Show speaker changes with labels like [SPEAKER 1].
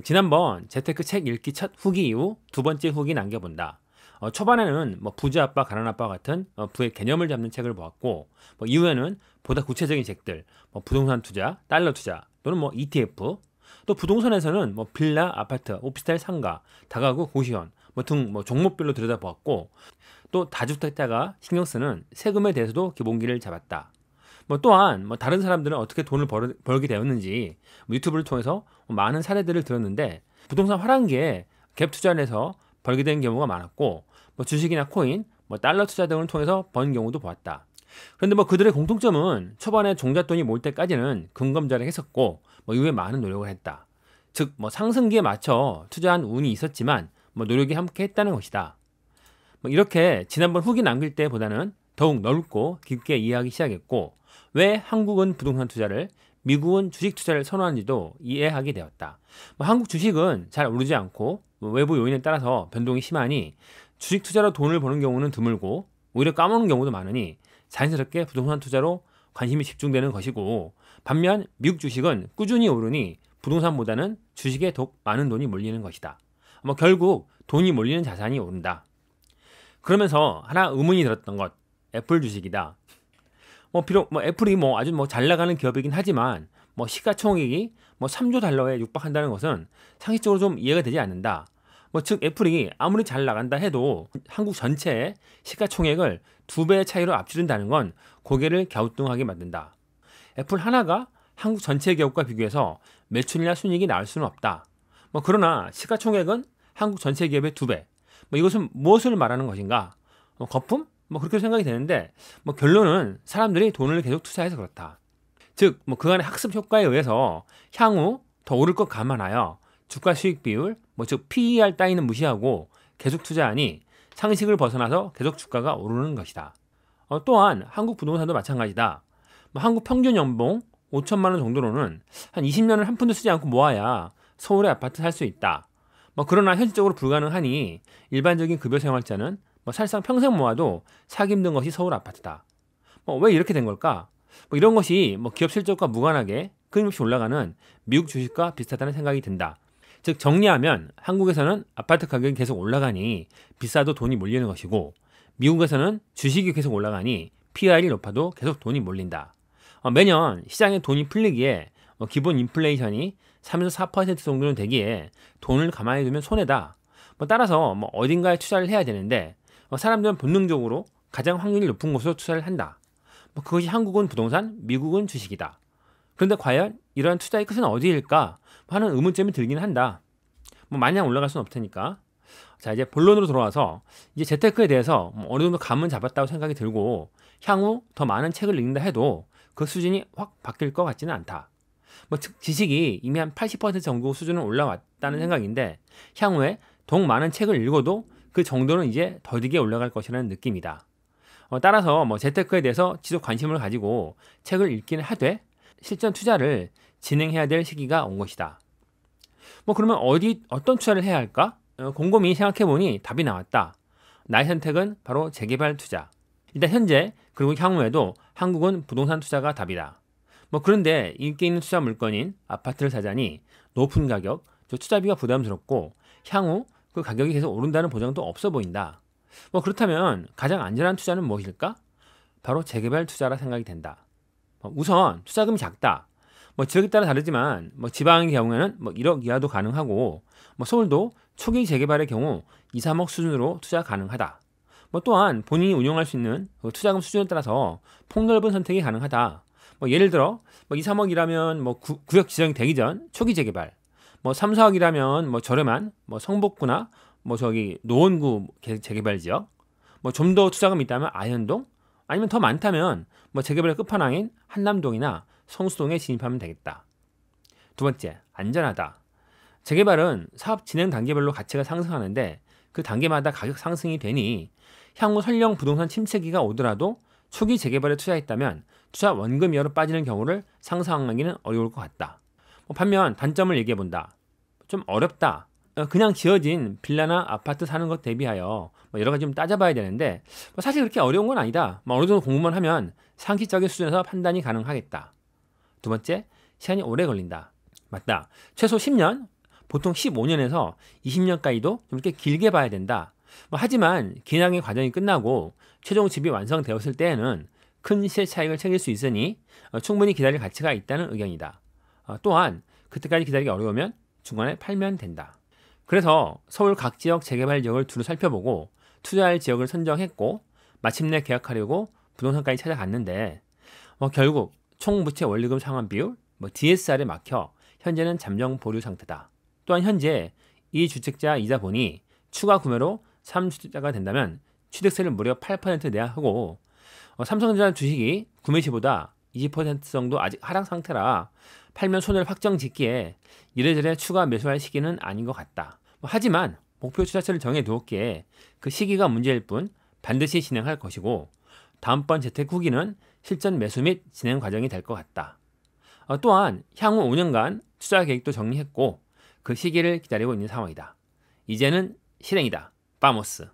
[SPEAKER 1] 지난번 재테크 책 읽기 첫 후기 이후 두 번째 후기 남겨본다. 초반에는 부자 아빠, 가난 아빠 같은 부의 개념을 잡는 책을 보았고, 이후에는 보다 구체적인 책들, 부동산 투자, 달러 투자 또는 ETF, 또 부동산에서는 빌라, 아파트, 오피스텔, 상가, 다가구, 고시원 등 종목별로 들여다보았고, 또 다주택자가 신경 쓰는 세금에 대해서도 기본기를 잡았다. 또한 다른 사람들은 어떻게 돈을 벌게 되었는지 유튜브를 통해서 많은 사례들을 들었는데, 부동산 화랑기에 갭 투자를 해서 벌게 된 경우가 많았고, 주식이나 코인, 달러 투자 등을 통해서 번 경우도 보았다. 그런데 그들의 공통점은 초반에 종잣돈이 모일 때까지는 근검절약 했었고, 이후에 많은 노력을 했다. 즉 상승기에 맞춰 투자한 운이 있었지만 노력이 함께 했다는 것이다. 이렇게 지난번 후기 남길 때보다는 더욱 넓고 깊게 이해하기 시작했고, 왜 한국은 부동산 투자를, 미국은 주식 투자를 선호하는지도 이해하게 되었다. 한국 주식은 잘 오르지 않고 외부 요인에 따라서 변동이 심하니 주식 투자로 돈을 버는 경우는 드물고 오히려 까먹는 경우도 많으니 자연스럽게 부동산 투자로 관심이 집중되는 것이고, 반면 미국 주식은 꾸준히 오르니 부동산보다는 주식에 더욱 많은 돈이 몰리는 것이다. 결국 돈이 몰리는 자산이 오른다. 그러면서 하나 의문이 들었던 것, 애플 주식이다. 비록 애플이 아주 잘 나가는 기업이긴 하지만 시가총액이 3조 달러에 육박한다는 것은 상식적으로 좀 이해가 되지 않는다. 즉 애플이 아무리 잘 나간다 해도 한국 전체의 시가총액을 2배의 차이로 앞지른다는 건 고개를 갸우뚱하게 만든다. 애플 하나가 한국 전체 기업과 비교해서 매출이나 순이익이 나올 수는 없다. 그러나 시가총액은 한국 전체 기업의 2배. 이것은 무엇을 말하는 것인가? 거품? 그렇게 생각이 되는데, 결론은 사람들이 돈을 계속 투자해서 그렇다. 즉 그간의 학습 효과에 의해서 향후 더 오를 것 감안하여 주가 수익 비율, 즉 PER 따위는 무시하고 계속 투자하니 상식을 벗어나서 계속 주가가 오르는 것이다. 또한 한국 부동산도 마찬가지다. 한국 평균 연봉 5천만 원 정도로는 한 20년을 한 푼도 쓰지 않고 모아야 서울에 아파트 살 수 있다. 그러나 현실적으로 불가능하니 일반적인 급여 생활자는 사실상 평생 모아도 사기 힘든 것이 서울 아파트다. 왜 이렇게 된 걸까? 이런 것이 기업 실적과 무관하게 끊임없이 올라가는 미국 주식과 비슷하다는 생각이 든다. 즉 정리하면 한국에서는 아파트 가격이 계속 올라가니 비싸도 돈이 몰리는 것이고, 미국에서는 주식이 계속 올라가니 PR이 높아도 계속 돈이 몰린다. 매년 시장에 돈이 풀리기에 기본 인플레이션이 3에서 4% 정도는 되기에 돈을 가만히 두면 손해다. 따라서 어딘가에 투자를 해야 되는데 사람들은 본능적으로 가장 확률이 높은 곳으로 투자를 한다. 그것이 한국은 부동산, 미국은 주식이다. 그런데 과연 이러한 투자의 끝은 어디일까 하는 의문점이 들긴 한다. 마냥 올라갈 수는 없으니까. 자, 이제 본론으로 돌아와서 이제 재테크에 대해서 어느 정도 감은 잡았다고 생각이 들고, 향후 더 많은 책을 읽는다 해도 그 수준이 확 바뀔 것 같지는 않다. 지식이 이미 한 80% 정도 수준은 올라왔다는 생각인데, 향후에 더욱 많은 책을 읽어도 그 정도는 이제 더디게 올라갈 것이라는 느낌이다. 따라서 재테크에 대해서 지속 관심을 가지고 책을 읽기는 하되 실전 투자를 진행해야 될 시기가 온 것이다. 그러면 어떤 투자를 해야 할까? 곰곰이 생각해보니 답이 나왔다. 나의 선택은 바로 재개발 투자. 일단 현재 그리고 향후에도 한국은 부동산 투자가 답이다. 그런데 인기 있는 투자 물건인 아파트를 사자니 높은 가격, 투자비가 부담스럽고 향후 그 가격이 계속 오른다는 보장도 없어 보인다. 그렇다면 가장 안전한 투자는 무엇일까? 바로 재개발 투자라 생각이 된다. 우선 투자금이 작다. 지역에 따라 다르지만 지방의 경우에는 1억 이하도 가능하고, 서울도 초기 재개발의 경우 2, 3억 수준으로 투자 가능하다. 또한 본인이 운영할 수 있는 투자금 수준에 따라서 폭넓은 선택이 가능하다. 예를 들어 2, 3억이라면 구역 지정이 되기 전 초기 재개발, 3, 4억이라면 저렴한 성북구나 노원구 재개발 지역, 좀 더 투자금이 있다면 아현동, 아니면 더 많다면 재개발의 끝판왕인 한남동이나 성수동에 진입하면 되겠다. 두 번째, 안전하다. 재개발은 사업 진행 단계별로 가치가 상승하는데 그 단계마다 가격 상승이 되니 향후 설령 부동산 침체기가 오더라도 초기 재개발에 투자했다면 투자 원금 이하로 빠지는 경우를 상상하기는 어려울 것 같다. 반면 단점을 얘기해본다. 좀 어렵다. 그냥 지어진 빌라나 아파트 사는 것 대비하여 여러 가지 좀 따져봐야 되는데 사실 그렇게 어려운 건 아니다. 어느 정도 공부만 하면 상식적인 수준에서 판단이 가능하겠다. 두 번째, 시간이 오래 걸린다. 맞다. 최소 10년, 보통 15년에서 20년까지도 좀 꽤 길게 봐야 된다. 하지만 기량의 과정이 끝나고 최종 집이 완성되었을 때에는 큰 시세 차익을 챙길 수 있으니 충분히 기다릴 가치가 있다는 의견이다. 또한 그때까지 기다리기 어려우면 중간에 팔면 된다. 그래서 서울 각 지역 재개발 지역을 두루 살펴보고 투자할 지역을 선정했고 마침내 계약하려고 부동산까지 찾아갔는데 결국 총부채 원리금 상환 비율 DSR에 막혀 현재는 잠정 보류 상태다. 또한 현재 이 주택자 이자 보니 추가 구매로 3주택자가 된다면 취득세를 무려 8% 내야 하고 삼성전자 주식이 구매 시보다 20% 정도 아직 하락 상태라 팔면 손해를 확정 짓기에 이래저래 추가 매수할 시기는 아닌 것 같다. 하지만 목표 투자처를 정해두었기에 그 시기가 문제일 뿐 반드시 진행할 것이고 다음번 재택 후기는 실전 매수 및 진행 과정이 될 것 같다. 또한 향후 5년간 투자 계획도 정리했고 그 시기를 기다리고 있는 상황이다. 이제는 실행이다. 바모스.